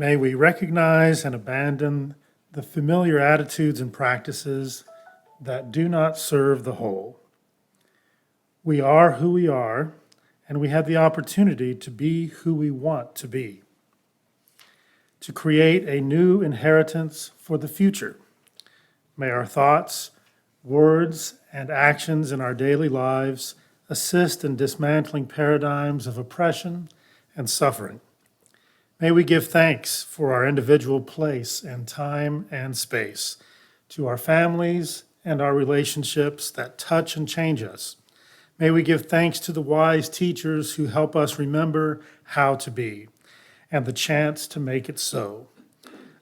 May we recognize and abandon the familiar attitudes and practices that do not serve the whole. We are who we are, and we have the opportunity to be who we want to be, to create a new inheritance for the future. May our thoughts, words, and actions in our daily lives assist in dismantling paradigms of oppression and suffering. May we give thanks for our individual place and time and space, to our families and our relationships that touch and change us. May we give thanks to the wise teachers who help us remember how to be and the chance to make it so.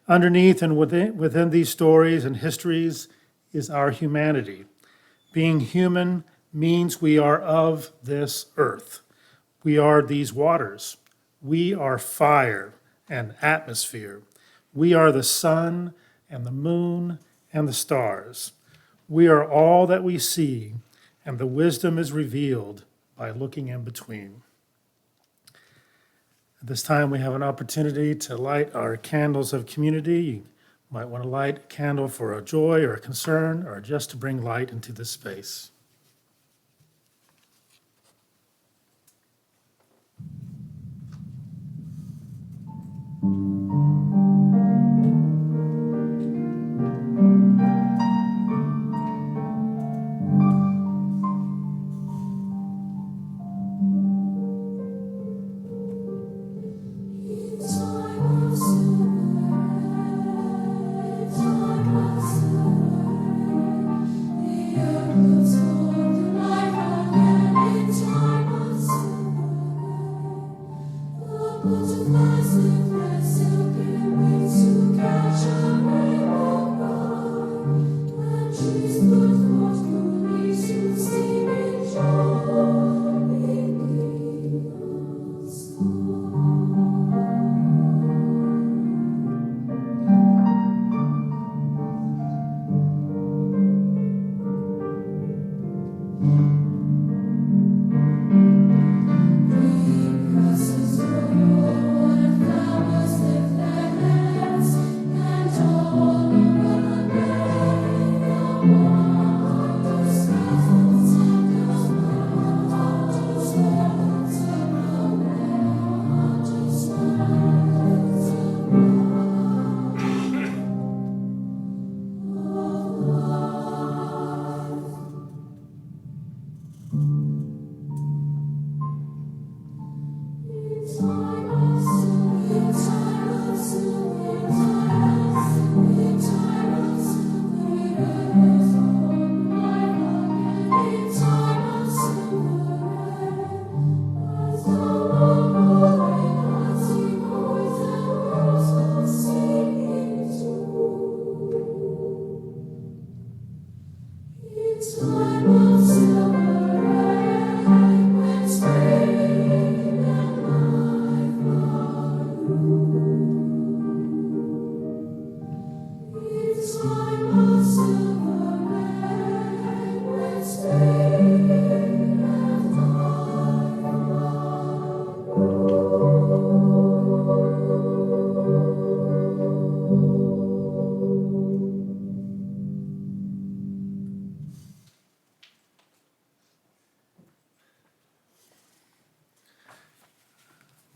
Underneath and within these stories and histories is our humanity. Being human means we are of this earth. We are these waters. We are fire and atmosphere. We are the sun and the moon and the stars. We are all that we see, and the wisdom is revealed by looking in between. At this time, we have an opportunity to light our candles of community. You might want to light a candle for a joy or a concern, or just to bring light into this space.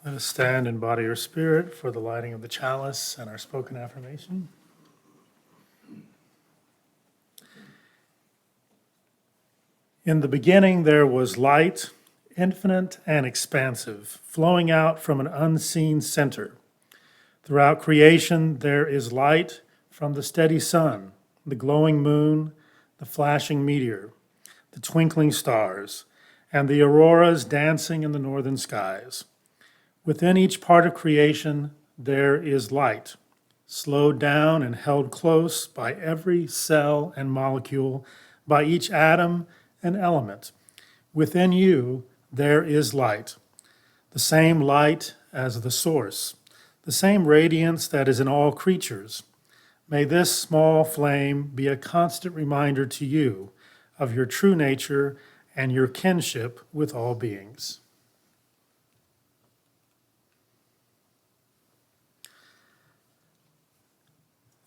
Let us stand in body or spirit for the lighting of the chalice and our spoken affirmation. In the beginning there was light, infinite and expansive, flowing out from an unseen center. Throughout creation there is light from the steady sun, the glowing moon, the flashing meteor, the twinkling stars, and the auroras dancing in the northern skies. Within each part of creation, there is light, slowed down and held close by every cell and molecule, by each atom and element. Within you, there is light, the same light as the source, the same radiance that is in all creatures. May this small flame be a constant reminder to you of your true nature and your kinship with all beings.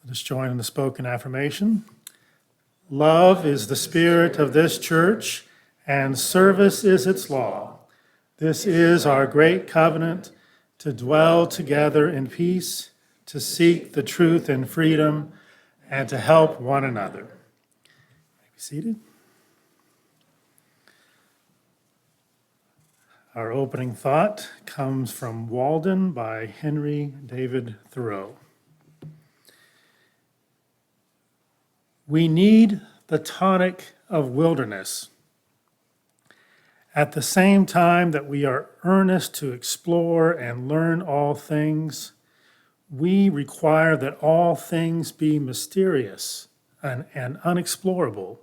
Let us join in the spoken affirmation. Love is the spirit of this church, and service is its law. This is our great covenant, to dwell together in peace, to seek the truth in freedom, and to help one another. Be seated. Our opening thought comes from Walden by Henry David Thoreau. We need the tonic of wilderness. At the same time that we are earnest to explore and learn all things, we require that all things be mysterious and unexplorable,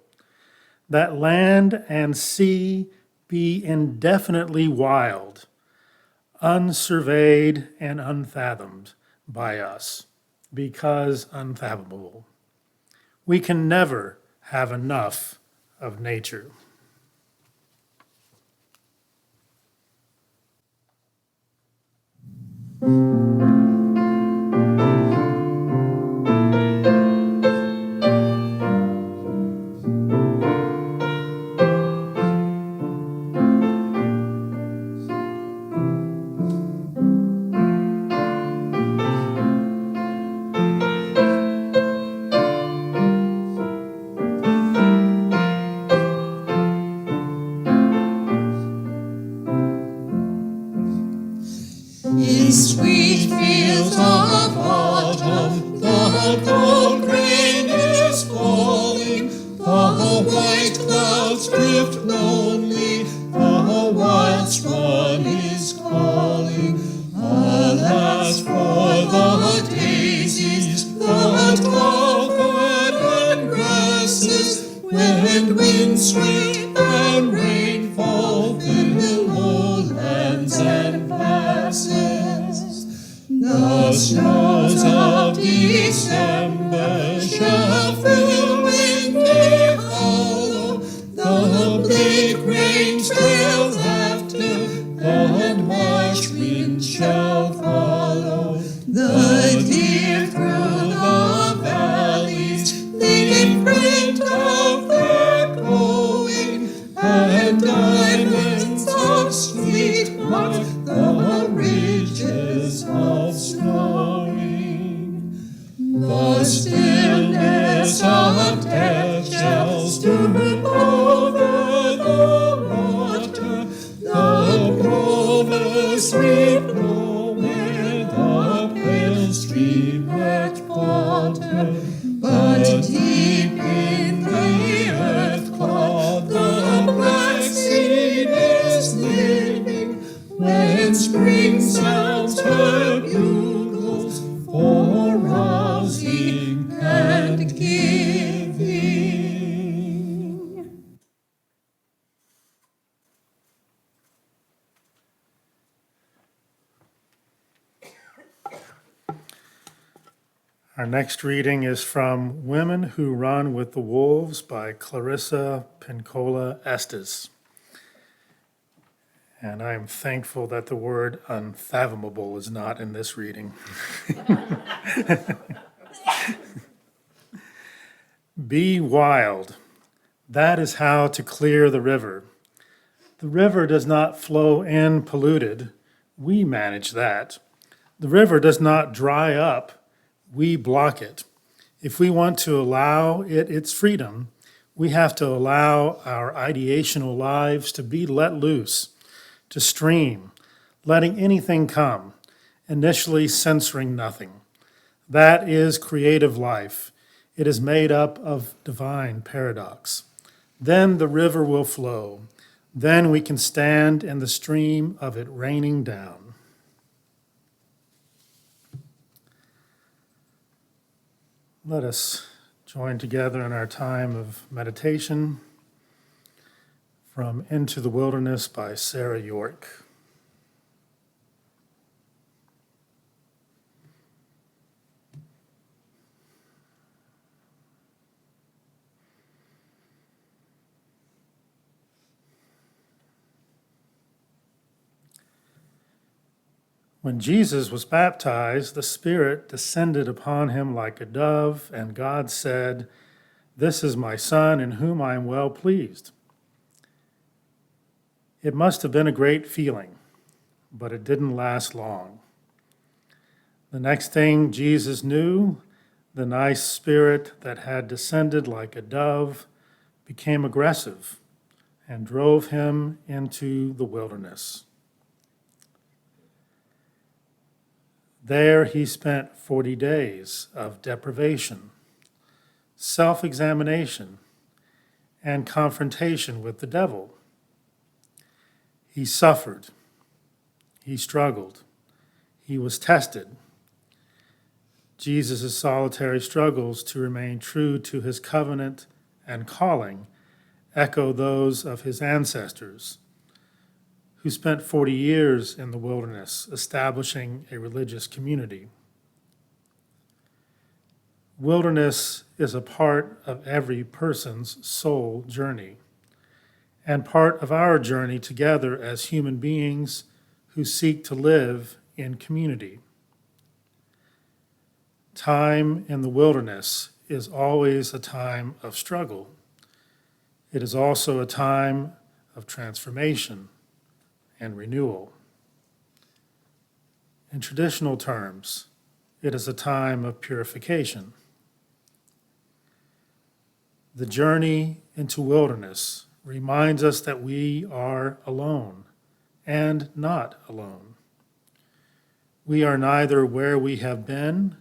that land and sea be indefinitely wild, unsurveyed and unfathomed by us, because unfathomable. We can never have enough of nature. In sweet fields of autumn, the gold grain is falling, the white clouds drift lonely, the wild swan is calling. Alas for the daisies, the tall verdant grasses, when wind sweep and rainfall fill lowlands and passes. The snows of December shall fill windy hollow, the bleak rain trails after, and marsh winds shall follow. The deer through the valleys leave print of their going, and diamonds of sweet mark the ridges of snowing. The stillness of death shall stoop over the water, the plovers weep nowhere, the pale streamlet falter, but deep in the earth clod the black seed is living, when spring sounds her bugles for rousing and giving. Our next reading is from Women Who Run with the Wolves by Clarissa Pinkola Estes. And I am thankful that the word unfathomable is not in this reading. Be wild. That is how to clear the river. The river does not flow in polluted. We manage that. The river does not dry up. We block it. If we want to allow it its freedom, we have to allow our ideational lives to be let loose, to stream, letting anything come, initially censoring nothing. That is creative life. It is made up of divine paradox. Then the river will flow. Then we can stand in the stream of it raining down. Let us join together in our time of meditation from Into the Wilderness by Sarah York. When Jesus was baptized, the Spirit descended upon him like a dove, and God said, "This is my Son in whom I am well pleased." It must have been a great feeling, but it didn't last long. The next thing Jesus knew, the nice spirit that had descended like a dove became aggressive and drove him into the wilderness. There he spent 40 days of deprivation, self-examination, and confrontation with the devil. He suffered. He struggled. He was tested. Jesus' solitary struggles to remain true to his covenant and calling echo those of his ancestors, who spent 40 years in the wilderness establishing a religious community. Wilderness is a part of every person's soul journey, and part of our journey together as human beings who seek to live in community. Time in the wilderness is always a time of struggle. It is also a time of transformation and renewal. In traditional terms, it is a time of purification. The journey into wilderness reminds us that we are alone and not alone. We are neither where we have been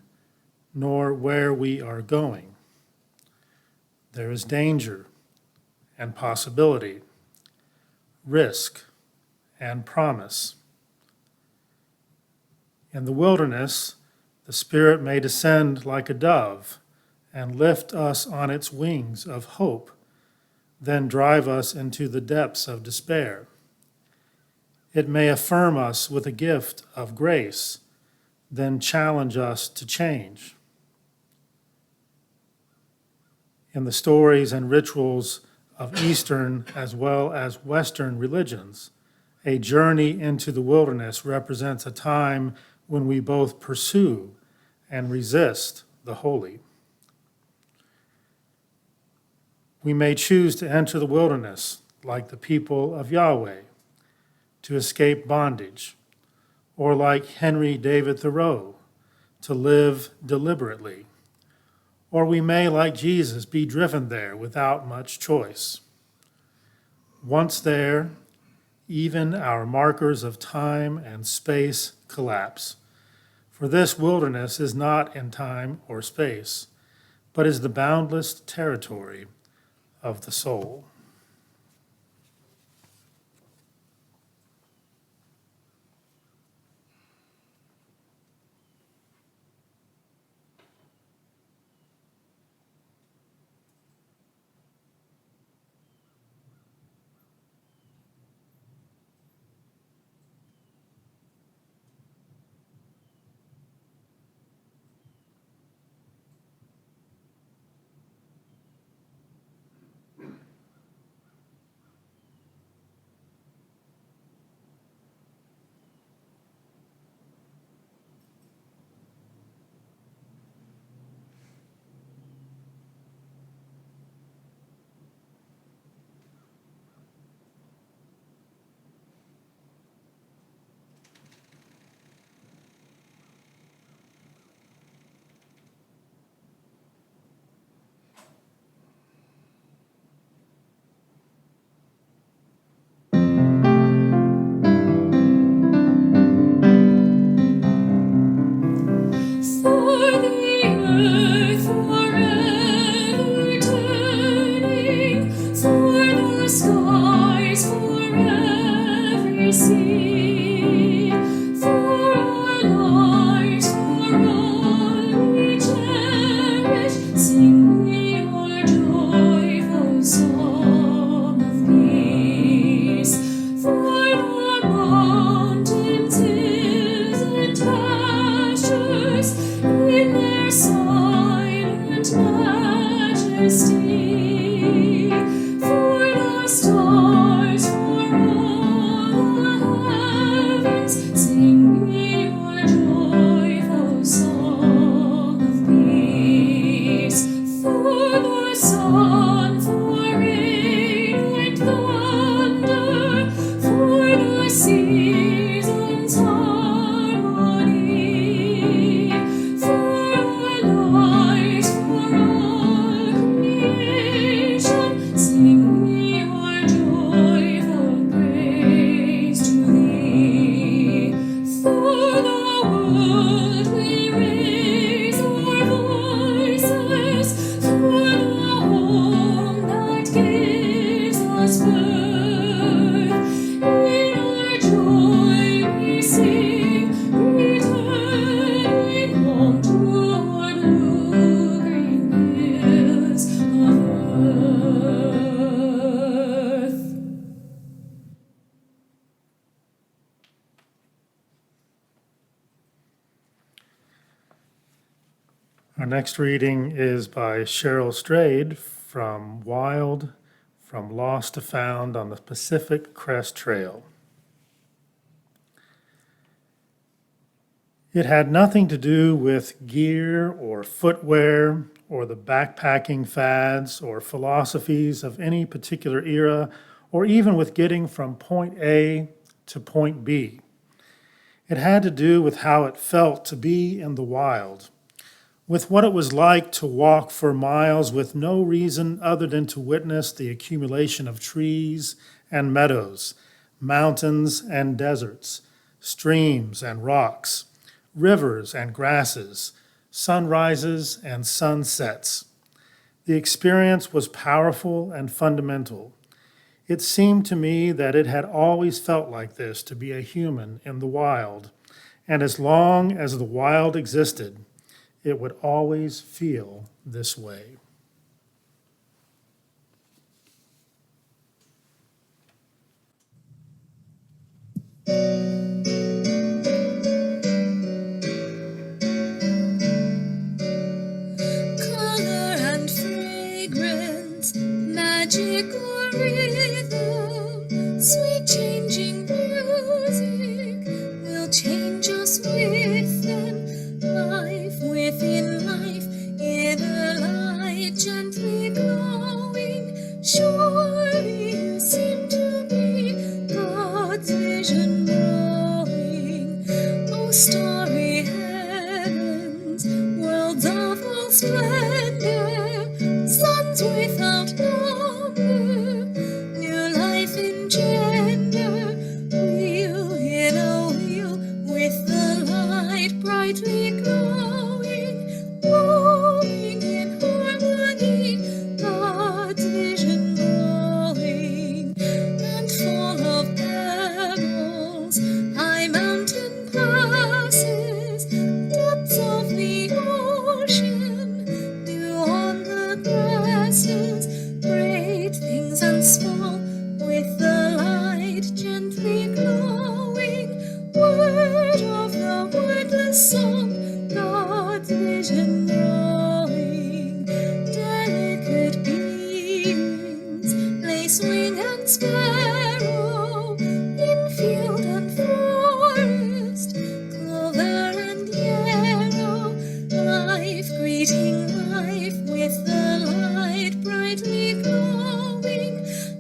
nor where we are going. There is danger and possibility, risk and promise. In the wilderness, the Spirit may descend like a dove and lift us on its wings of hope, then drive us into the depths of despair. It may affirm us with a gift of grace, then challenge us to change. In the stories and rituals of Eastern as well as Western religions, a journey into the wilderness represents a time when we both pursue and resist the holy. We may choose to enter the wilderness like the people of Yahweh, to escape bondage, or like Henry David Thoreau, to live deliberately. Or we may, like Jesus, be driven there without much choice. Once there, even our markers of time and space collapse. For this wilderness is not in time or space, but is the boundless territory of the soul. For the stars, for all the Our next reading is by Cheryl Strayed from Wild, From Lost to Found on the Pacific Crest Trail. It had nothing to do with gear or footwear or the backpacking fads or philosophies of any particular era, or even with getting from point A to point B. It had to do with how it felt to be in the wild, with what it was like to walk for miles with no reason other than to witness the accumulation of trees and meadows, mountains and deserts, streams and rocks, rivers and grasses, sunrises and sunsets. The experience was powerful and fundamental. It seemed to me that it had always felt like this to be a human in the wild, and as long as the wild existed, it would always feel this way. Color and fragrance, magic or rhythm, sweet changing music will change us with them. Life within life, inner light gently glowing. Surely you seem to be God's vision growing. Oh, starry heavens, worlds of all splendor, suns without number, new life engender, wheel in a wheel with the light brightly glowing, moving in harmony, God's vision growing, and full of pebbles, high mountain passes, depths of the ocean, dew on the grasses, great things and small, with the light gently glowing, word of the wordless song, God's vision growing, delicate beings, lace wing and sparrow, in field and forest, clover and yarrow, life greeting life with the light brightly glowing,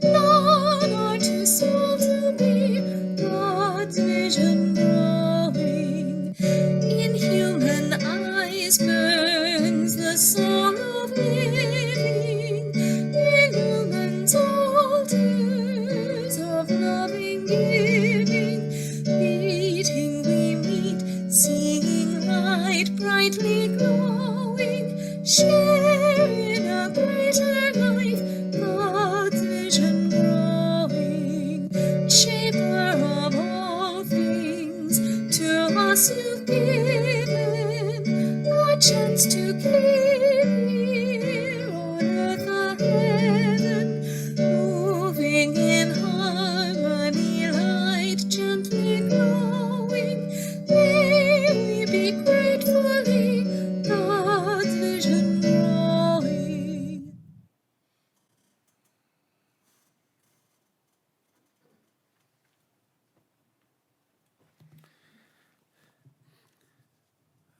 none are too small to be God's vision growing. In human eyes burns the soul of living, illumines altars of loving giving, beating we meet, seeing light brightly glowing, share in a greater life, God's vision growing, shaper of all things, to us you've given our chance to keep here on earth a heaven, moving in harmony, light gently glowing, may we be gratefully God's vision growing.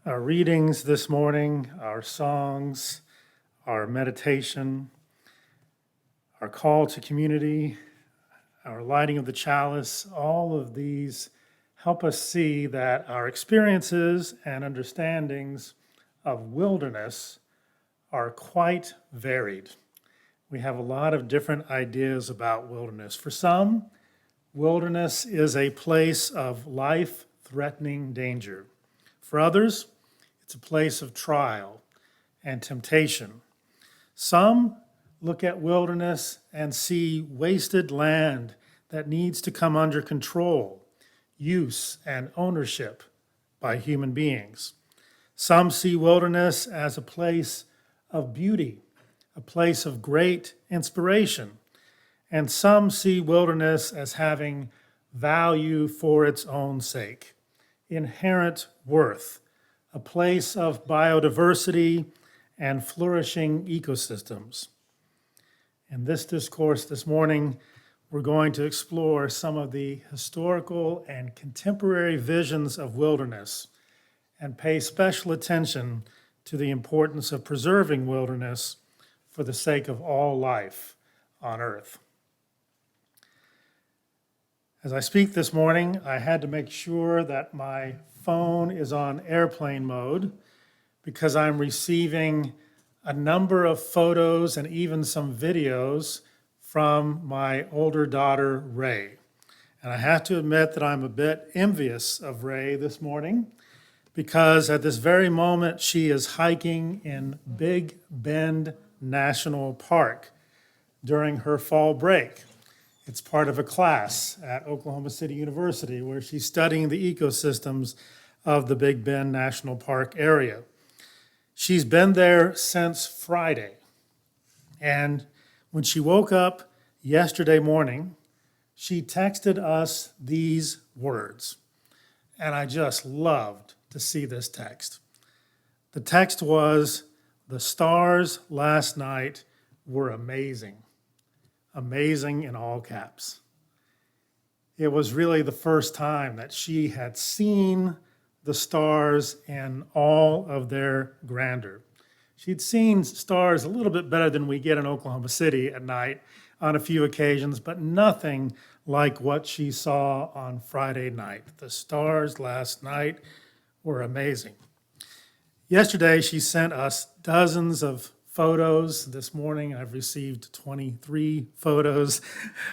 Our readings this morning, our songs, our meditation, our call to community, our lighting of the chalice, all of these help us see that our experiences and understandings of wilderness are quite varied. We have a lot of different ideas about wilderness. For some, wilderness is a place of life-threatening danger. For others, it's a place of trial and temptation. Some look at wilderness and see wasted land that needs to come under control, use, and ownership by human beings. Some see wilderness as a place of beauty, a place of great inspiration, and some see wilderness as having value for its own sake, inherent worth, a place of biodiversity and flourishing ecosystems. In this discourse this morning, we're going to explore some of the historical and contemporary visions of wilderness and pay special attention to the importance of preserving wilderness for the sake of all life on earth. As I speak this morning, I had to make sure that my phone is on airplane mode because I'm receiving a number of photos and even some videos from my older daughter, Ray. And I have to admit that I'm a bit envious of Ray this morning because at this very moment she is hiking in Big Bend National Park during her fall break. It's part of a class at Oklahoma City University where she's studying the ecosystems of the Big Bend National Park area. She's been there since Friday. And when she woke up yesterday morning, she texted us these words. And I just loved to see this text. The text was, "The stars last night were amazing." Amazing in all caps. It was really the first time that she had seen the stars in all of their grandeur. She'd seen stars a little bit better than we get in Oklahoma City at night on a few occasions, but nothing like what she saw on Friday night. The stars last night were amazing. Yesterday, she sent us dozens of photos. This morning, I've received 23 photos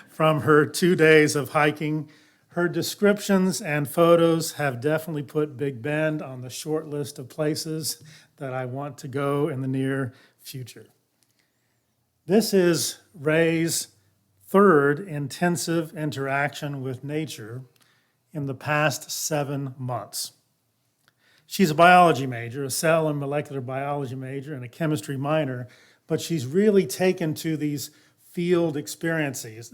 from her 2 days of hiking. Her descriptions and photos have definitely put Big Bend on the short list of places that I want to go in the near future. This is Ray's third intensive interaction with nature in the past 7 months. She's a biology major, a cell and molecular biology major, and a chemistry minor, but she's really taken to these field experiences,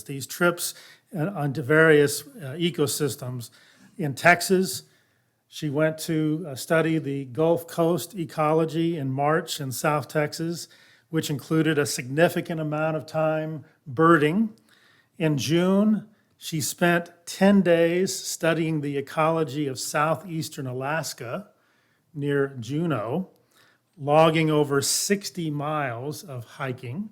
these trips onto various ecosystems. In Texas, she went to study the Gulf Coast ecology in March in South Texas, which included a significant amount of time birding. In June, she spent 10 days studying the ecology of southeastern Alaska near Juneau, logging over 60 miles of hiking.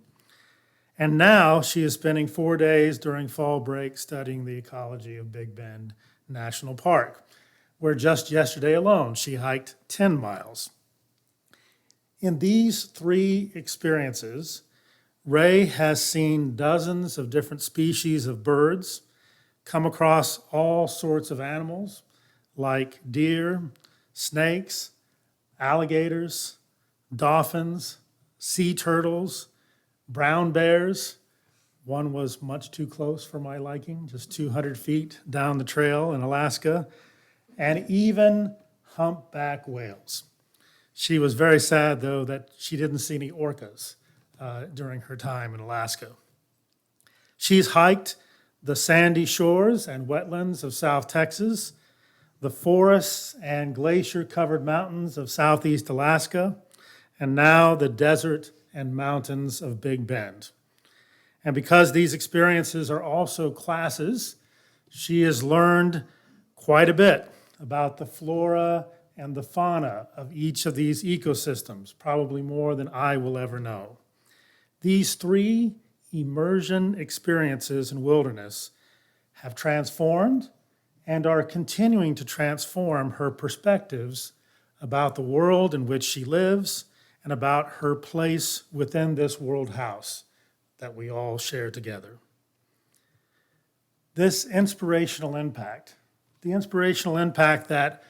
And now she is spending 4 days during fall break studying the ecology of Big Bend National Park, where just yesterday alone she hiked 10 miles. In these 3 experiences, Ray has seen dozens of different species of birds, come across all sorts of animals like deer, snakes, alligators, dolphins, sea turtles, brown bears. One was much too close for my liking, just 200 feet down the trail in Alaska, and even humpback whales. She was very sad, though, that she didn't see any orcas during her time in Alaska. She's hiked the sandy shores and wetlands of South Texas, the forests and glacier-covered mountains of Southeast Alaska, and now the desert and mountains of Big Bend. And because these experiences are also classes, she has learned quite a bit about the flora and the fauna of each of these ecosystems, probably more than I will ever know. These 3 immersion experiences in wilderness have transformed and are continuing to transform her perspectives about the world in which she lives and about her place within this world house that we all share together. This inspirational impact, the inspirational impact that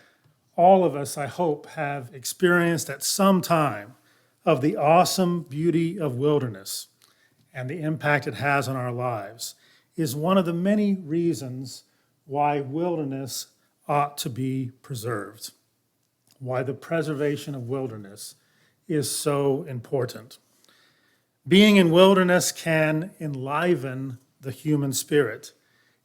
all of us, I hope, have experienced at some time of the awesome beauty of wilderness and the impact it has on our lives, is one of the many reasons why wilderness ought to be preserved, why the preservation of wilderness is so important. Being in wilderness can enliven the human spirit.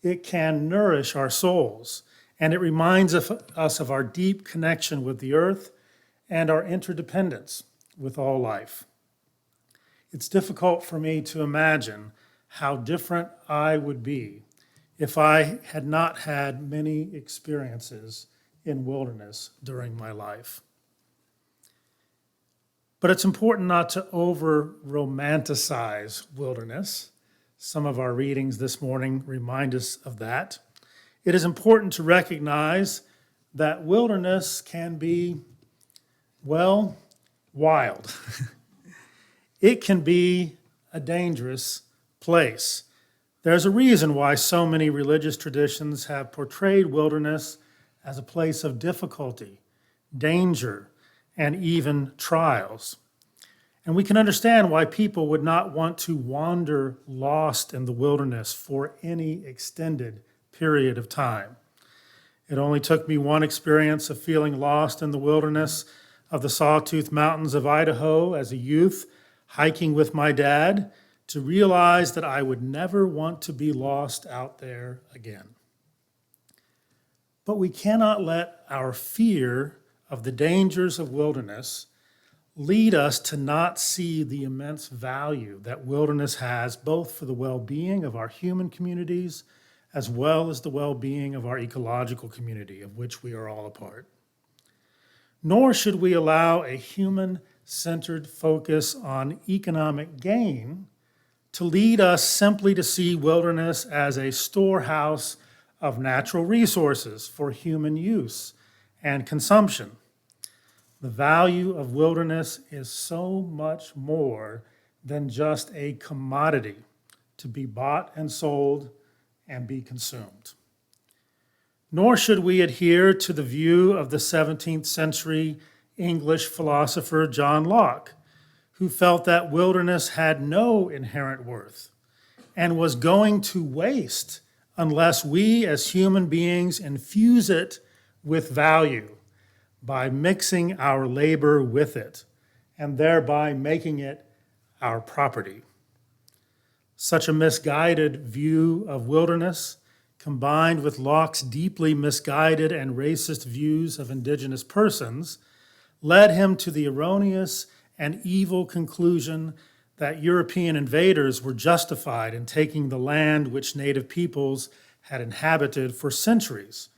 It can nourish our souls and it reminds us of our deep connection with the earth and our interdependence with all life. It's difficult for me to imagine how different I would be if I had not had many experiences in wilderness during my life. But it's important not to over-romanticize wilderness. Some of our readings this morning remind us of that. It is important to recognize that wilderness can be, well, wild. It can be a dangerous place. There's a reason why so many religious traditions have portrayed wilderness as a place of difficulty, danger, and even trials. And we can understand why people would not want to wander lost in the wilderness for any extended period of time. It only took me one experience of feeling lost in the wilderness of the Sawtooth Mountains of Idaho as a youth, hiking with my dad, to realize that I would never want to be lost out there again. But we cannot let our fear of the dangers of wilderness lead us to not see the immense value that wilderness has, both for the well-being of our human communities as well as the well-being of our ecological community, of which we are all a part. Nor should we allow a human-centered focus on economic gain to lead us simply to see wilderness as a storehouse of natural resources for human use and consumption. The value of wilderness is so much more than just a commodity to be bought and sold and be consumed. Nor should we adhere to the view of the 17th century English philosopher John Locke, who felt that wilderness had no inherent worth and was going to waste unless we as human beings infuse it with value by mixing our labor with it and thereby making it our property. Such a misguided view of wilderness, combined with Locke's deeply misguided and racist views of indigenous persons, led him to the erroneous and evil conclusion that European invaders were justified in taking the land which native peoples had inhabited for centuries,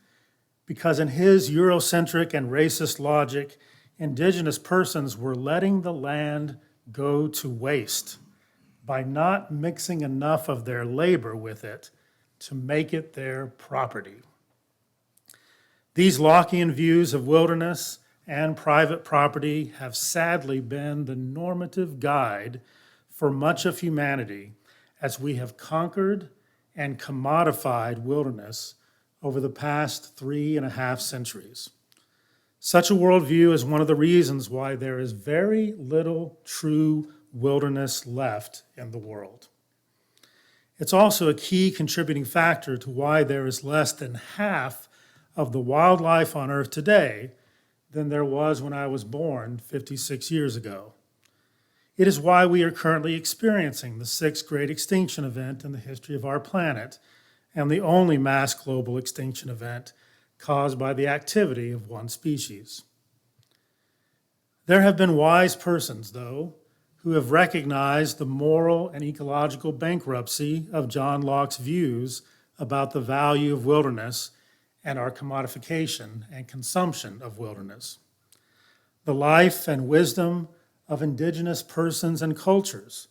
because in his Eurocentric and racist logic, indigenous persons were letting the land go to waste by not mixing enough of their labor with it to make it their property. These Lockean views of wilderness and private property have sadly been the normative guide for much of humanity as we have conquered and commodified wilderness over the past 3.5 centuries. Such a worldview is one of the reasons why there is very little true wilderness left in the world. It's also a key contributing factor to why there is less than half of the wildlife on Earth today than there was when I was born 56 years ago. It is why we are currently experiencing the 6th great extinction event in the history of our planet, and the only mass global extinction event caused by the activity of one species. There have been wise persons, though, who have recognized the moral and ecological bankruptcy of John Locke's views about the value of wilderness and our commodification and consumption of wilderness. The life and wisdom of indigenous persons and cultures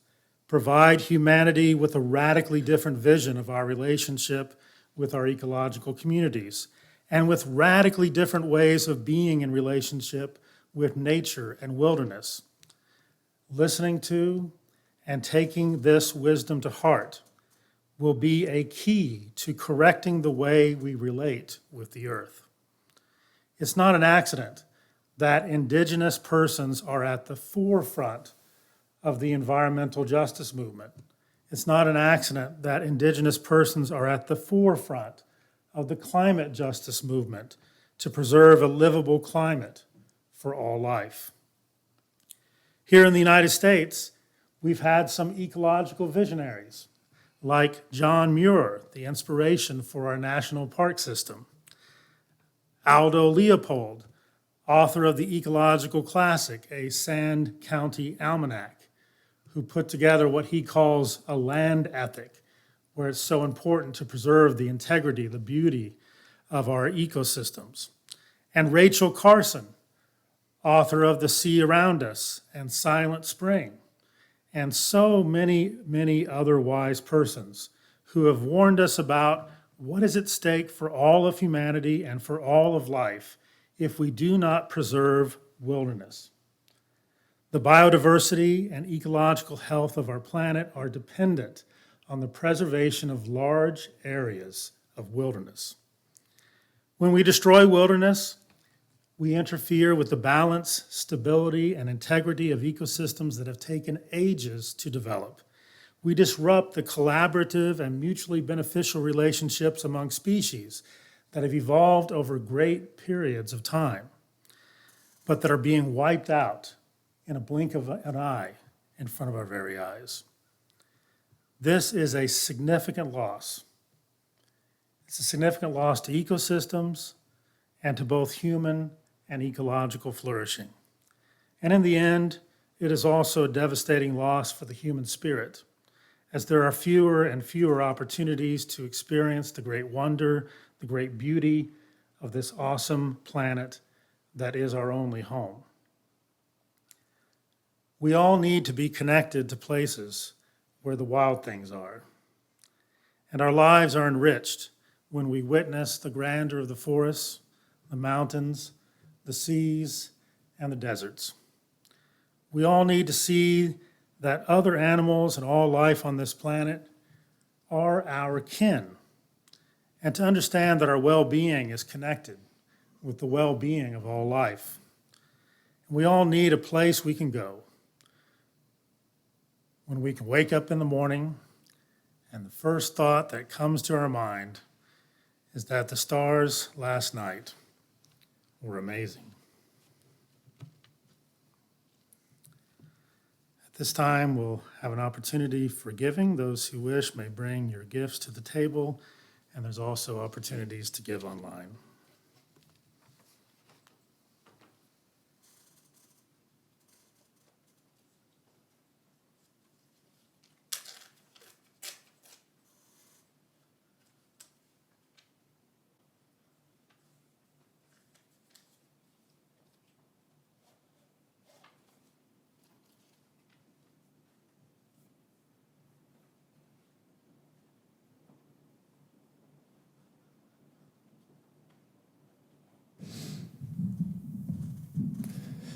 provide humanity with a radically different vision of our relationship with our ecological communities and with radically different ways of being in relationship with nature and wilderness. Listening to and taking this wisdom to heart will be a key to correcting the way we relate with the earth. It's not an accident that indigenous persons are at the forefront of the environmental justice movement. It's not an accident that indigenous persons are at the forefront of the climate justice movement to preserve a livable climate for all life. Here in the United States, we've had some ecological visionaries like John Muir, the inspiration for our national park system, Aldo Leopold, author of the Ecological Classic, a Sand County Almanac, who put together what he calls a land ethic, where it's so important to preserve the integrity, the beauty of our ecosystems. And Rachel Carson, author of The Sea Around Us and Silent Spring, and so many, many other wise persons who have warned us about what is at stake for all of humanity and for all of life if we do not preserve wilderness. The biodiversity and ecological health of our planet are dependent on the preservation of large areas of wilderness. When we destroy wilderness, we interfere with the balance, stability, and integrity of ecosystems that have taken ages to develop. We disrupt the collaborative and mutually beneficial relationships among species that have evolved over great periods of time, but that are being wiped out in a blink of an eye in front of our very eyes. This is a significant loss. It's a significant loss to ecosystems and to both human and ecological flourishing. And in the end, it is also a devastating loss for the human spirit, as there are fewer and fewer opportunities to experience the great wonder, the great beauty of this awesome planet that is our only home. We all need to be connected to places where the wild things are. And our lives are enriched when we witness the grandeur of the forests, the mountains, the seas, and the deserts. We all need to see that other animals and all life on this planet are our kin, and to understand that our well-being is connected with the well-being of all life. We all need a place we can go when we can wake up in the morning and the first thought that comes to our mind is that the stars last night were amazing. This time, we'll have an opportunity for giving. Those who wish may bring your gifts to the table, and there's also opportunities to give online.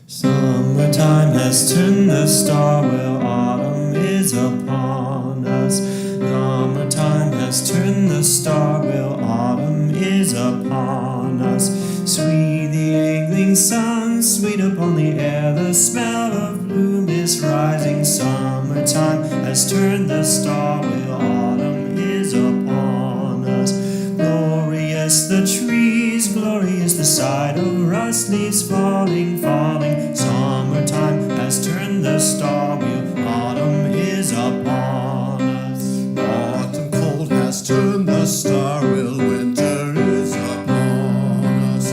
Summertime has turned the star wheel, autumn is upon us. Summertime has turned the star wheel, autumn is upon us. Sweet the angling sun, sweet upon the air, the smell of bloom is rising. Summertime has turned the star wheel, autumn is upon us. Glorious the trees, glorious the sight of rust leaves falling, falling. Summertime has turned the star wheel, autumn is upon us. Autumn cold has turned the star wheel, winter is upon us.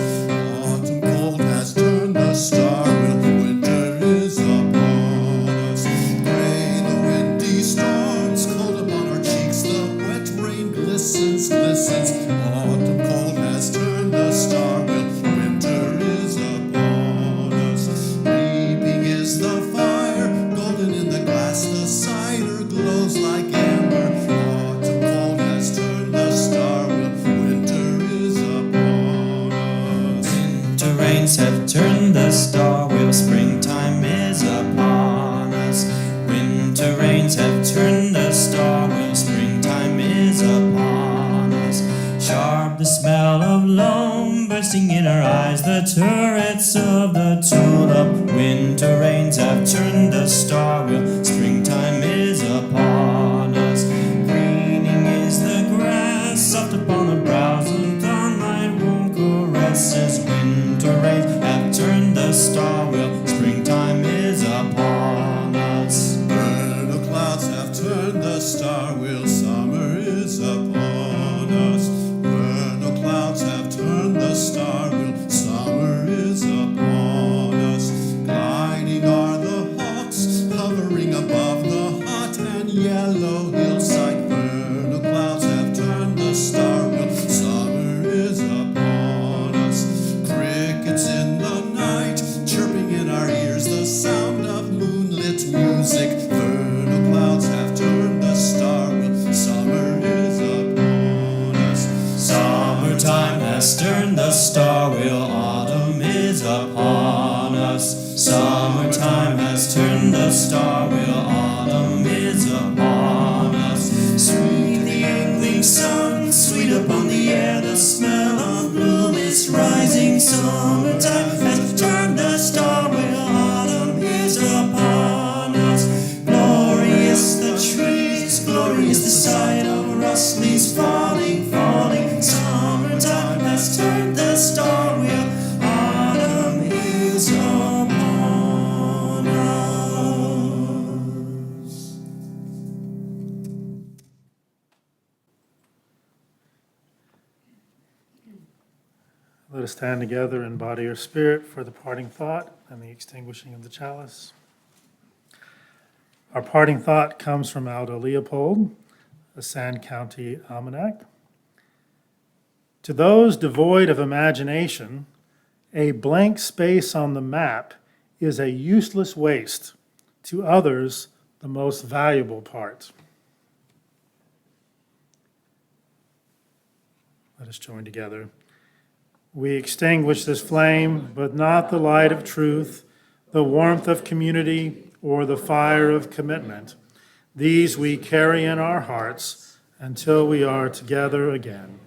Autumn cold has turned the star wheel, winter is upon us. Gray the windy storms, cold upon our cheeks, the wet rain glistens, glistens. Autumn cold has turned the star wheel, winter is upon us. Reaping is the fire, golden in the glass, the cider glows like amber. Autumn cold has turned the star wheel, winter is upon us. Winter rains have turned the star wheel, springtime is upon us. Winter rains have turned the star wheel, springtime is upon us. Sharp the smell of loam bursting in our eyes, the turrets of the tulip. Winter rains have turned the star wheel, springtime is upon us. Greening is the grass, soft upon the brows, and sunlight warm caresses. Winter rains have turned the star wheel, springtime is upon us. Vernal clouds have turned the star wheel, summer is upon us. Vernal clouds have turned the star wheel, Summertime has turned the star wheel, autumn is upon us. Glorious the trees, glorious the sight of rust leaves falling, falling. Summertime has turned the star wheel, autumn is upon us. Let us stand together in body or spirit for the parting thought and the extinguishing of the chalice. Our parting thought comes from Aldo Leopold, a Sand County Almanac. To those devoid of imagination, a blank space on the map is a useless waste. To others, the most valuable part. Let us join together. We extinguish this flame, but not the light of truth, the warmth of community, or the fire of commitment. These we carry in our hearts until we are together again.